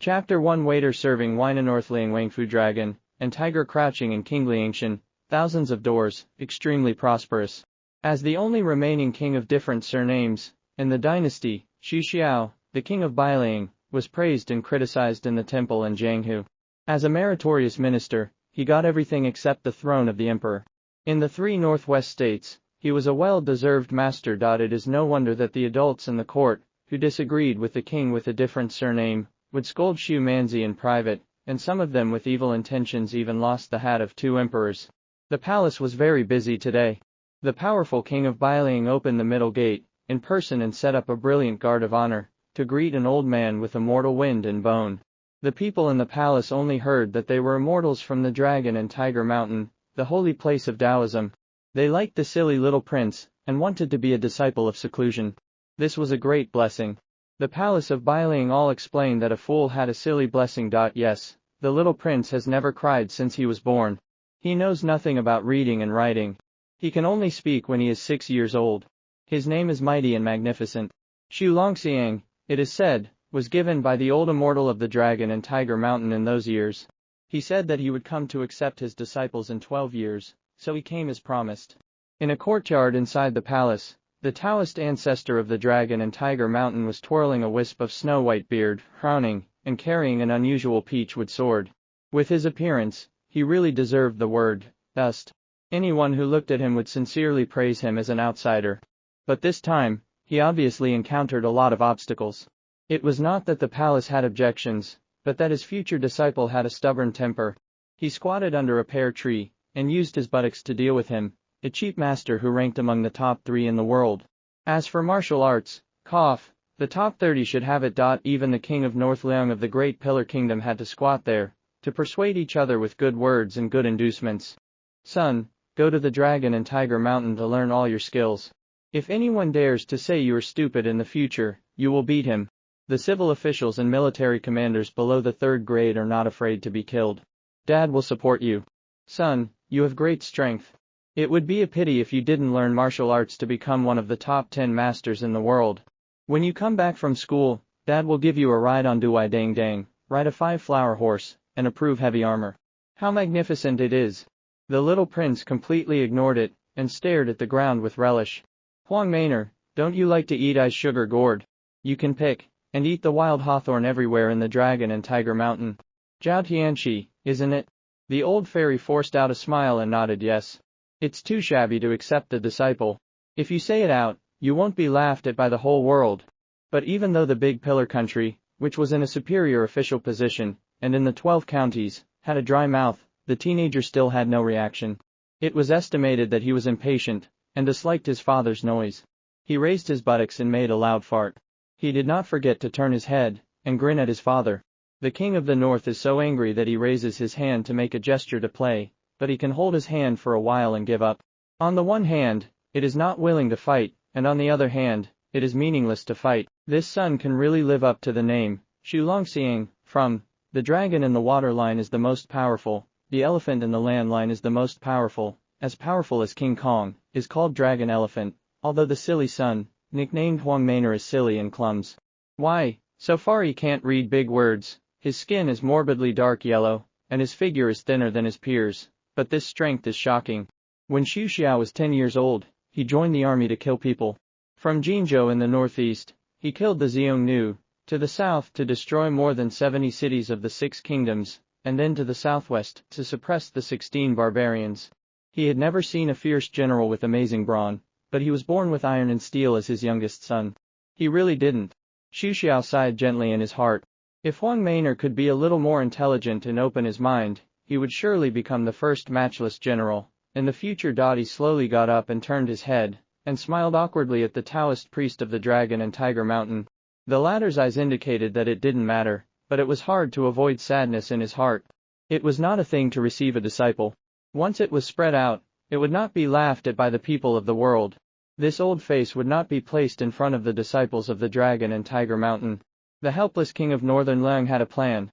Chapter 1 Waiter serving wine a Northling Wangfu Dragon, and Tiger crouching in King Liangshan, thousands of doors, extremely prosperous. As the only remaining king of different surnames, in the dynasty, Xu Xiao, the king of Bailing, was praised and criticized in the temple in Jianghu. As a meritorious minister, he got everything except the throne of the emperor. In the three northwest states, he was a well-deserved master. It is no wonder that the adults in the court, who disagreed with the king with a different surname, would scold Xu Manzi in private, and some of them with evil intentions even lost the hat of two emperors. The palace was very busy today. The powerful king of Bailing opened the middle gate, in person, and set up a brilliant guard of honor, to greet an old man with immortal wind and bone. The people in the palace only heard that they were immortals from the Dragon and Tiger Mountain, the holy place of Taoism. They liked the silly little prince, and wanted to be a disciple of seclusion. This was a great blessing. The palace of Bailing all explained that a fool had a silly blessing. Yes, the little prince has never cried since he was born. He knows nothing about reading and writing. He can only speak when he is 6 years old. His name is mighty and magnificent. Xu Longxiang, it is said, was given by the old immortal of the Dragon and Tiger Mountain in those years. He said that he would come to accept his disciples in 12 years, so he came as promised. In a courtyard inside the palace, the Taoist ancestor of the Dragon and Tiger Mountain was twirling a wisp of snow-white beard, frowning, and carrying an unusual peachwood sword. With his appearance, he really deserved the word dust. Anyone who looked at him would sincerely praise him as an outsider. But this time, he obviously encountered a lot of obstacles. It was not that the palace had objections, but that his future disciple had a stubborn temper. He squatted under a pear tree, and used his buttocks to deal with him, a cheap master who ranked among the top 3 in the world. As for martial arts, the top 30 should have it. Even the king of North Liang of the Great Pillar Kingdom had to squat there, to persuade each other with good words and good inducements. Son, go to the Dragon and Tiger Mountain to learn all your skills. If anyone dares to say you are stupid in the future, you will beat him. The civil officials and military commanders below the 3rd grade are not afraid to be killed. Dad will support you. Son, you have great strength. It would be a pity if you didn't learn martial arts to become one of the top 10 masters in the world. When you come back from school, Dad will give you a ride on Duai Dang Dang, ride a 5-flower horse, and approve heavy armor. How magnificent it is! The little prince completely ignored it, and stared at the ground with relish. Huang Manor, don't you like to eat ice sugar gourd? You can pick and eat the wild hawthorn everywhere in the Dragon and Tiger Mountain. Zhao Tianxi, isn't it? The old fairy forced out a smile and nodded yes. It's too shabby to accept the disciple. If you say it out, you won't be laughed at by the whole world. But even though the Big Pillar country, which was in a superior official position, and in the 12 counties, had a dry mouth, the teenager still had no reaction. It was estimated that he was impatient, and disliked his father's noise. He raised his buttocks and made a loud fart. He did not forget to turn his head, and grin at his father. The king of the north is so angry that he raises his hand to make a gesture to play, but he can hold his hand for a while and give up. On the one hand, it is not willing to fight, and on the other hand, it is meaningless to fight. This son can really live up to the name. Xu Longxiang, from the dragon in the water line is the most powerful, the elephant in the land line is the most powerful as King Kong, is called Dragon Elephant, although the silly son, nicknamed Huang Manor, is silly and clumsy. Why, so far he can't read big words, his skin is morbidly dark yellow, and his figure is thinner than his peers. But this strength is shocking. When Xu Xiao was 10 years old, he joined the army to kill people. From Jianghu in the northeast, he killed the Xiongnu, to the south to destroy more than 70 cities of the 6 kingdoms, and then to the southwest to suppress the 16 barbarians. He had never seen a fierce general with amazing brawn, but he was born with iron and steel as his youngest son. He really didn't. Xu Xiao sighed gently in his heart. If Huang Manor could be a little more intelligent and open his mind, he would surely become the first matchless general. In the future. He slowly got up and turned his head, and smiled awkwardly at the Taoist priest of the Dragon and Tiger Mountain. The latter's eyes indicated that it didn't matter, but it was hard to avoid sadness in his heart. It was not a thing to receive a disciple. Once it was spread out, it would not be laughed at by the people of the world. This old face would not be placed in front of the disciples of the Dragon and Tiger Mountain. The helpless king of Northern Liang had a plan.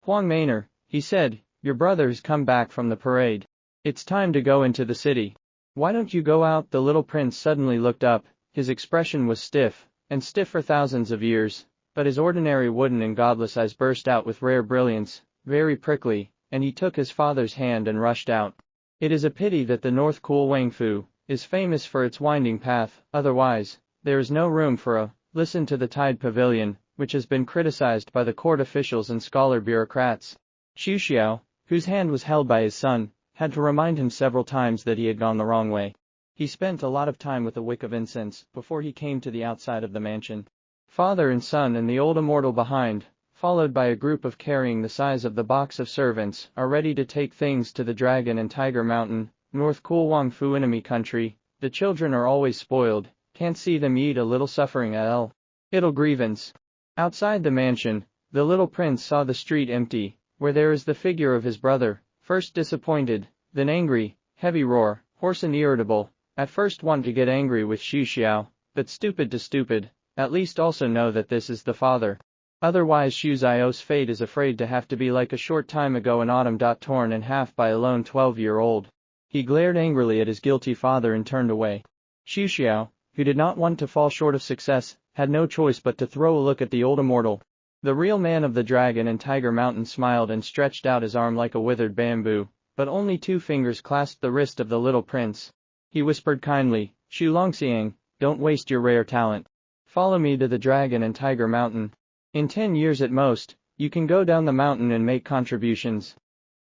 Huang Manor, he said, your brother has come back from the parade. It's time to go into the city. Why don't you go out? The little prince suddenly looked up, his expression was stiff, and stiff for thousands of years, but his ordinary wooden and godless eyes burst out with rare brilliance, very prickly, and he took his father's hand and rushed out. It is a pity that the North Cool Wangfu is famous for its winding path, otherwise, there is no room for a listen to the tide pavilion, which has been criticized by the court officials and scholar bureaucrats. Xu Xiao, whose hand was held by his son, had to remind him several times that he had gone the wrong way. He spent a lot of time with a wick of incense before he came to the outside of the mansion. Father and son and the old immortal behind, followed by a group of carrying the size of the box of servants, are ready to take things to the Dragon and Tiger Mountain, North Cool Wangfu enemy country. The children are always spoiled, can't see them eat a little suffering at it'll grievance. Outside the mansion, the little prince saw the street empty, where there is the figure of his brother, first disappointed, then angry, heavy roar, hoarse and irritable, at first want to get angry with Xu Xiao, but stupid to stupid, at least also know that this is the father. Otherwise Xu Xiao's fate is afraid to have to be like a short time ago in autumn. Torn in half by a lone 12-year-old. He glared angrily at his guilty father and turned away. Xu Xiao, who did not want to fall short of success, had no choice but to throw a look at the old immortal. The real man of the Dragon and Tiger Mountain smiled and stretched out his arm like a withered bamboo, but only 2 fingers clasped the wrist of the little prince. He whispered kindly, "Xu Longxiang, don't waste your rare talent. Follow me to the Dragon and Tiger Mountain. In 10 years at most, you can go down the mountain and make contributions."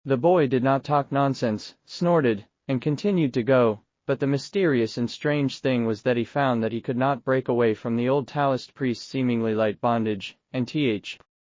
The boy did not talk nonsense, snorted, and continued to go, but the mysterious and strange thing was that he found that he could not break away from the old Taoist priest's seemingly light bondage, and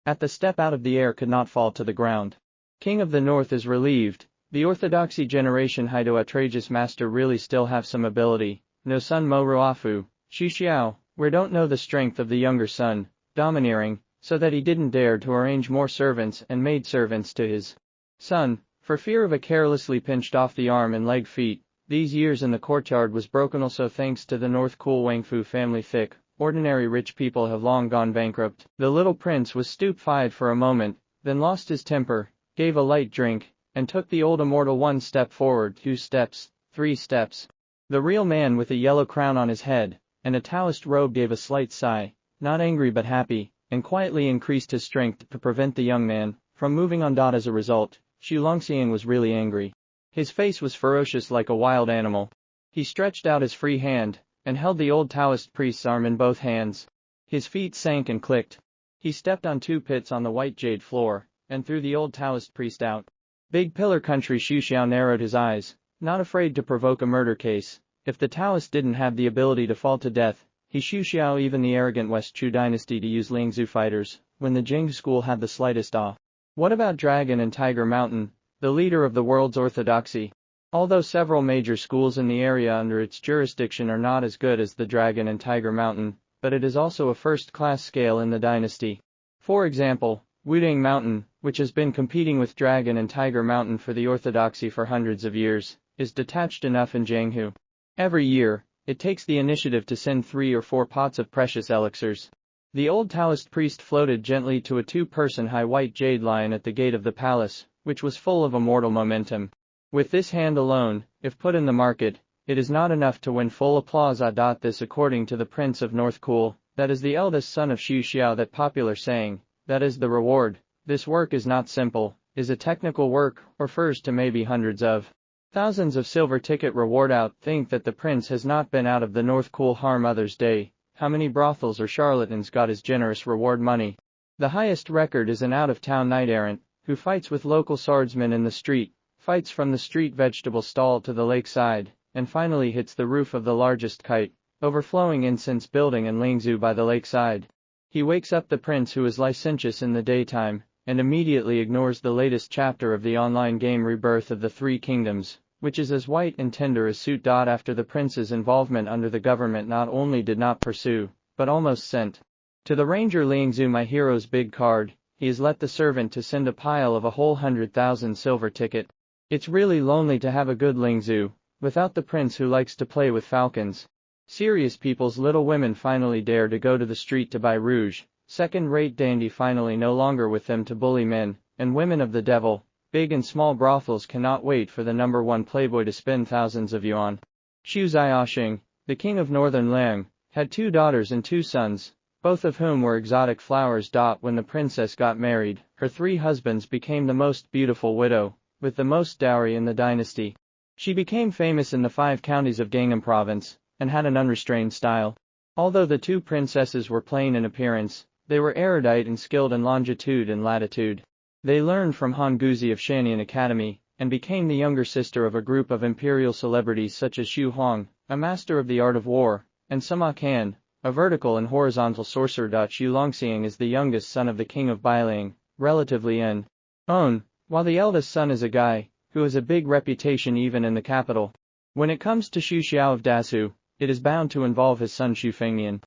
at the step out of the air could not fall to the ground. King of the North is relieved. The orthodoxy generation Haido outrageous master really still have some ability. No son Mo Ruafu, Xu Xiao, we don't know the strength of the younger son, domineering, so that he didn't dare to arrange more servants and maidservants to his son, for fear of a carelessly pinched off the arm and leg feet. These years in the courtyard was broken also thanks to the North Cool Wangfu family thick. Ordinary rich people have long gone bankrupt. The little prince was stupefied for a moment, then lost his temper, gave a light drink, and took the old immortal 1 step forward, 2 steps, 3 steps. The real man with a yellow crown on his head, and a Taoist robe gave a slight sigh, not angry but happy, and quietly increased his strength to prevent the young man from moving on. As a result, Xu Longxiang was really angry. His face was ferocious like a wild animal. He stretched out his free hand, and held the old Taoist priest's arm in both hands. His feet sank and clicked. He stepped on 2 pits on the white jade floor, and threw the old Taoist priest out. Big Pillar Country Xu Xiao narrowed his eyes, not afraid to provoke a murder case. If the Taoist didn't have the ability to fall to death, he Xu Xiao even the arrogant West Chu dynasty to use Lingzhu fighters, when the Jianghu school had the slightest awe. What about Dragon and Tiger Mountain, the leader of the world's orthodoxy? Although several major schools in the area under its jurisdiction are not as good as the Dragon and Tiger Mountain, but it is also a first-class scale in the dynasty. For example, Wudang Mountain, which has been competing with Dragon and Tiger Mountain for the orthodoxy for hundreds of years, is detached enough in Jianghu. Every year, it takes the initiative to send 3 or 4 pots of precious elixirs. The old Taoist priest floated gently to a 2-person high white jade lion at the gate of the palace, which was full of immortal momentum. With this hand alone, if put in the market, it is not enough to win full applause. This according to the Prince of North Cool, that is the eldest son of Xu Xiao. That popular saying, that is the reward. This work is not simple, is a technical work, refers to maybe hundreds of thousands of silver ticket reward. Think that the prince has not been out of the North Cool har Mother's Day. How many brothels or charlatans got his generous reward money? The highest record is an out-of-town knight-errant, who fights with local swordsmen in the street, fights from the street vegetable stall to the lakeside, and finally hits the roof of the largest kite, overflowing incense building in Lingzhu by the lakeside. He wakes up the prince who is licentious in the daytime, and immediately ignores the latest chapter of the online game Rebirth of the 3 Kingdoms, which is as white and tender as suit. After the prince's involvement under the government not only did not pursue, but almost sent to the ranger Lingzhu my hero's big card, he has let the servant to send a pile of a whole 100,000 silver ticket. It's really lonely to have a good Lingzhu, without the prince who likes to play with falcons. Serious people's little women finally dare to go to the street to buy rouge, second-rate dandy finally no longer with them to bully men, and women of the devil, big and small brothels cannot wait for the number 1 playboy to spend thousands of yuan. Xu Xiaoxing, the king of northern Liang, had 2 daughters and 2 sons, both of whom were exotic flowers. When the princess got married, her 3 husbands became the most beautiful widow, with the most dowry in the dynasty. She became famous in the 5 counties of Gangnam province, and had an unrestrained style. Although the 2 princesses were plain in appearance, they were erudite and skilled in longitude and latitude. They learned from Han Guzi of Shanian Academy, and became the younger sister of a group of imperial celebrities such as Xu Huang, a master of the art of war, and Sima Kan, a vertical and horizontal sorcerer. Xu Longxiang is the youngest son of the king of Bailang, relatively unknown, while the eldest son is a guy who has a big reputation even in the capital. When it comes to Xu Xiao of Dasu, it is bound to involve his son Xu Fengnian.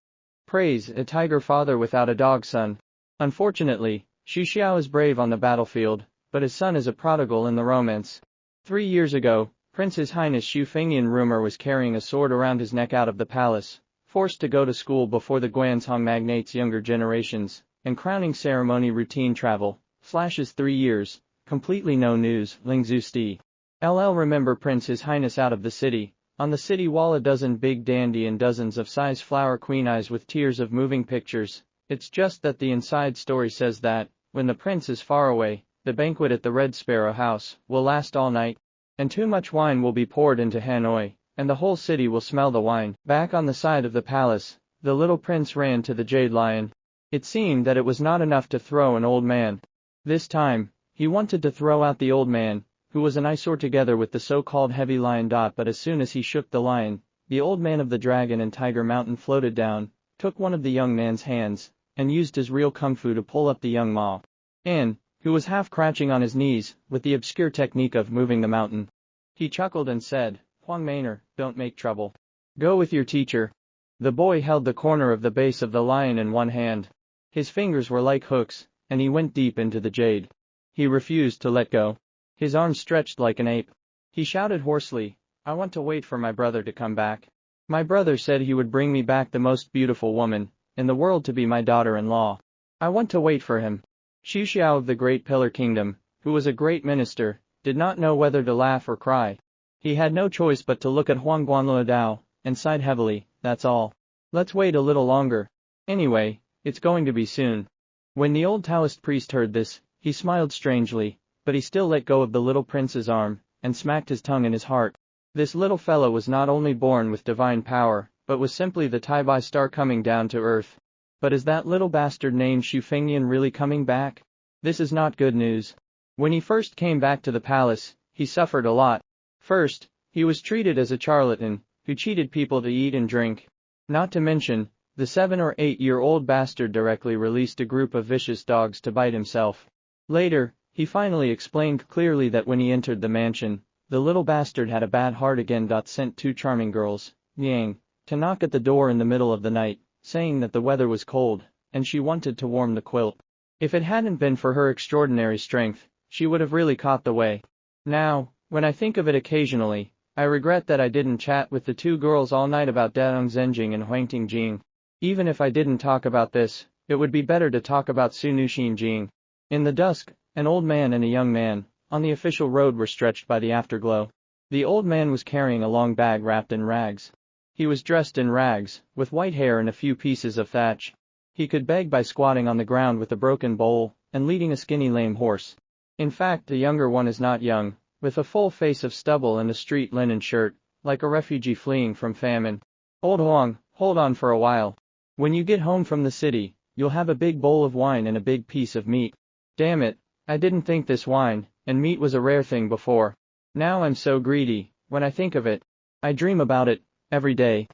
Praise, a tiger father without a dog son. Unfortunately, Xu Xiao is brave on the battlefield, but his son is a prodigal in the romance. 3 years ago, Prince His Highness Xu Fengnian rumor was carrying a sword around his neck out of the palace, forced to go to school before the Guanzhong magnates' younger generations, and crowning ceremony routine travel, flashes 3 years, completely no news. Lingzhu Sti. LL remember Prince His Highness out of the city. On the city wall a dozen big dandy and dozens of size flower queen eyes with tiers of moving pictures. It's just that the inside story says that, when the prince is far away, the banquet at the Red Sparrow House will last all night, and too much wine will be poured into Hanoi, and the whole city will smell the wine. Back on the side of the palace, the little prince ran to the Jade Lion. It seemed that it was not enough to throw an old man. This time, he wanted to throw out the old man, who was an eyesore together with the so-called heavy lion. But as soon as he shook the lion, the old man of the Dragon and Tiger Mountain floated down, took one of the young man's hands, and used his real kung fu to pull up the young Ma An, who was half crouching on his knees, with the obscure technique of moving the mountain. He chuckled and said, "Huang Manor, don't make trouble. Go with your teacher." The boy held the corner of the base of the lion in one hand. His fingers were like hooks, and he went deep into the jade. He refused to let go. His arms stretched like an ape. He shouted hoarsely, "I want to wait for my brother to come back. My brother said he would bring me back the most beautiful woman in the world to be my daughter-in-law. I want to wait for him." Xu Xiao of the Great Pillar Kingdom, who was a great minister, did not know whether to laugh or cry. He had no choice but to look at Huang Guanluodao, and sighed heavily. "That's all. Let's wait a little longer. Anyway, it's going to be soon." When the old Taoist priest heard this, he smiled strangely, but he still let go of the little prince's arm, and smacked his tongue in his heart. This little fellow was not only born with divine power, but was simply the Taibai star coming down to earth. But is that little bastard named Xu Fengnian really coming back? This is not good news. When he first came back to the palace, he suffered a lot. First, he was treated as a charlatan, who cheated people to eat and drink. Not to mention, the 7 or 8-year-old bastard directly released a group of vicious dogs to bite himself. Later, he finally explained clearly that when he entered the mansion, the little bastard had a bad heart again. Sent 2 charming girls, Yang, to knock at the door in the middle of the night, saying that the weather was cold, and she wanted to warm the quilt. If it hadn't been for her extraordinary strength, she would have really caught the way. Now, when I think of it occasionally, I regret that I didn't chat with the 2 girls all night about Daong Zhenjing and Huangting Jing. Even if I didn't talk about this, it would be better to talk about Su Nuxin Jing. In the dusk, an old man and a young man, on the official road were stretched by the afterglow. The old man was carrying a long bag wrapped in rags. He was dressed in rags, with white hair and a few pieces of thatch. He could beg by squatting on the ground with a broken bowl, and leading a skinny lame horse. In fact, the younger one is not young, with a full face of stubble and a street linen shirt, like a refugee fleeing from famine. "Old Huang, hold on for a while. When you get home from the city, you'll have a big bowl of wine and a big piece of meat. Damn it, I didn't think this wine and meat was a rare thing before. Now I'm so greedy, when I think of it. I dream about it, every day."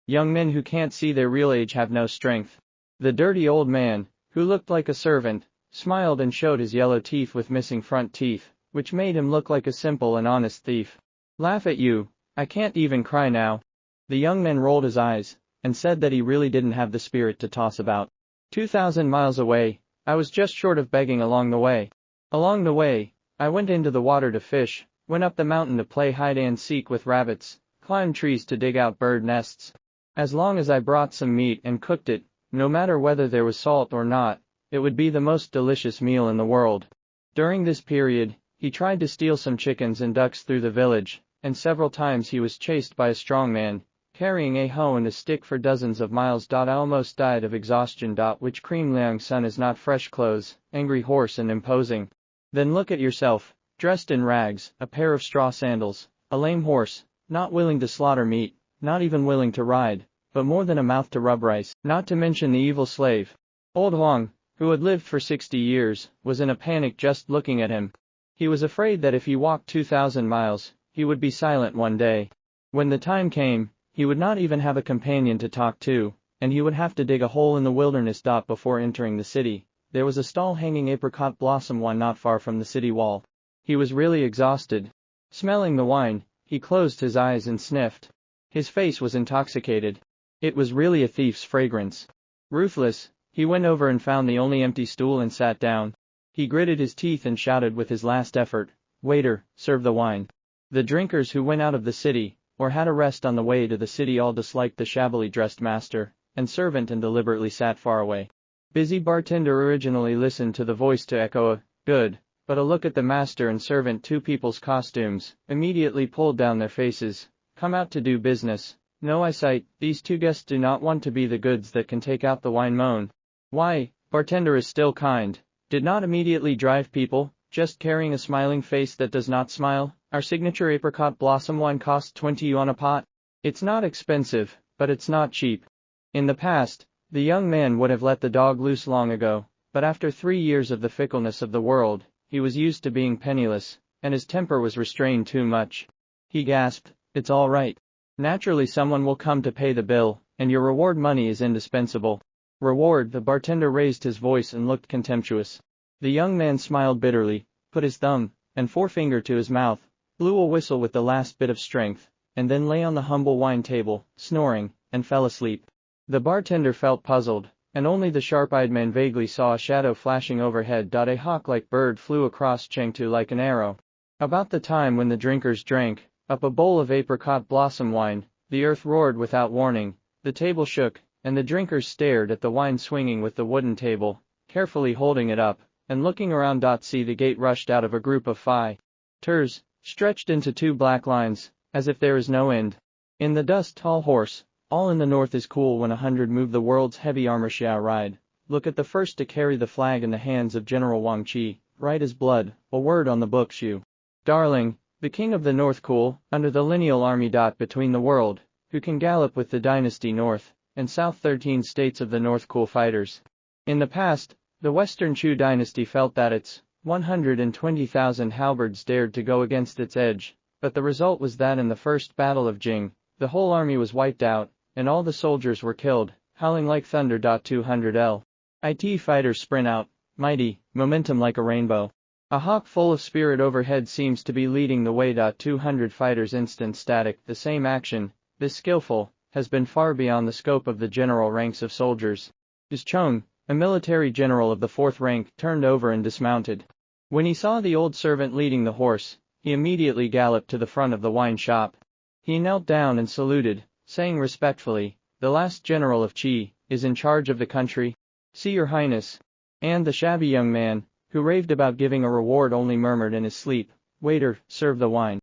Young men who can't see their real age have no strength. The dirty old man, who looked like a servant, smiled and showed his yellow teeth with missing front teeth, which made him look like a simple and honest thief. "Laugh at you, I can't even cry now." The young man rolled his eyes, and said that he really didn't have the spirit to toss about. 2,000 miles away, I was just short of begging along the way. Along the way, I went into the water to fish, went up the mountain to play hide and seek with rabbits, climbed trees to dig out bird nests. As long as I brought some meat and cooked it, no matter whether there was salt or not, it would be the most delicious meal in the world. During this period, he tried to steal some chickens and ducks through the village, and several times he was chased by a strong man, carrying a hoe and a stick for dozens of miles. I almost died of exhaustion. Which cream Liang's son is not fresh clothes, angry horse and imposing. Then look at yourself, dressed in rags, a pair of straw sandals, a lame horse, not willing to slaughter meat, not even willing to ride, but more than a mouth to rub rice, not to mention the evil slave. Old Huang, who had lived for 60 years, was in a panic just looking at him. He was afraid that if he walked 2,000 miles, he would be silent one day. When the time came, he would not even have a companion to talk to, and he would have to dig a hole in the wilderness. Before entering the city, there was a stall hanging apricot blossom wine not far from the city wall. He was really exhausted. Smelling the wine, he closed his eyes and sniffed. His face was intoxicated. It was really a thief's fragrance. Ruthless, he went over and found the only empty stool and sat down. He gritted his teeth and shouted with his last effort, "Waiter, serve the wine." The drinkers who went out of the city, or had a rest on the way to the city, all disliked the shabbily dressed master and servant and deliberately sat far away. Busy bartender originally listened to the voice to echo a "good," but a look at the master and servant, two people's costumes, immediately pulled down their faces. Come out to do business. No eyesight, these two guests do not want to be the goods that can take out the wine. Moan. Why, bartender is still kind. Did not immediately drive people, just carrying a smiling face that does not smile. Our signature apricot blossom wine costs 20 yuan a pot. It's not expensive, but it's not cheap. In the past, the young man would have let the dog loose long ago, but after 3 years of the fickleness of the world, he was used to being penniless, and his temper was restrained too much. He gasped, "It's all right. Naturally someone will come to pay the bill, and your reward money is indispensable." Reward? The bartender raised his voice and looked contemptuous. The young man smiled bitterly, put his thumb and forefinger to his mouth, blew a whistle with the last bit of strength, and then lay on the humble wine table, snoring, and fell asleep. The bartender felt puzzled, and only the sharp-eyed man vaguely saw a shadow flashing overhead. A hawk-like bird flew across Jianghu like an arrow. About the time when the drinkers drank up a bowl of apricot blossom wine, the earth roared without warning, the table shook, and the drinkers stared at the wine swinging with the wooden table, carefully holding it up, and looking around. See, the gate rushed out of a group of fighters, stretched into 2 black lines, as if there is no end. In the dust, tall horse. All in the north is cool when 100 move the world's heavy armor. Xiao ride. Look at the first to carry the flag in the hands of General Wang Qi, right as blood, a word on the book. Xu Darling, the king of the north, cool, under the lineal army. Between the world, who can gallop with the dynasty north and south, 13 states of the north, cool fighters. In the past, the western Chu dynasty felt that its 120,000 halberds dared to go against its edge, but the result was that in the first battle of Jing, the whole army was wiped out, and all the soldiers were killed, howling like thunder. 200 LIT fighters sprint out, mighty, momentum like a rainbow. A hawk full of spirit overhead seems to be leading the way. 200 fighters instant static. The same action, this skillful, has been far beyond the scope of the general ranks of soldiers. His Chong, a military general of the 4th rank, turned over and dismounted. When he saw the old servant leading the horse, he immediately galloped to the front of the wine shop. He knelt down and saluted, saying respectfully, "The last general of Qi is in charge of the country. See, your highness." And the shabby young man, who raved about giving a reward, only murmured in his sleep, "Waiter, serve the wine."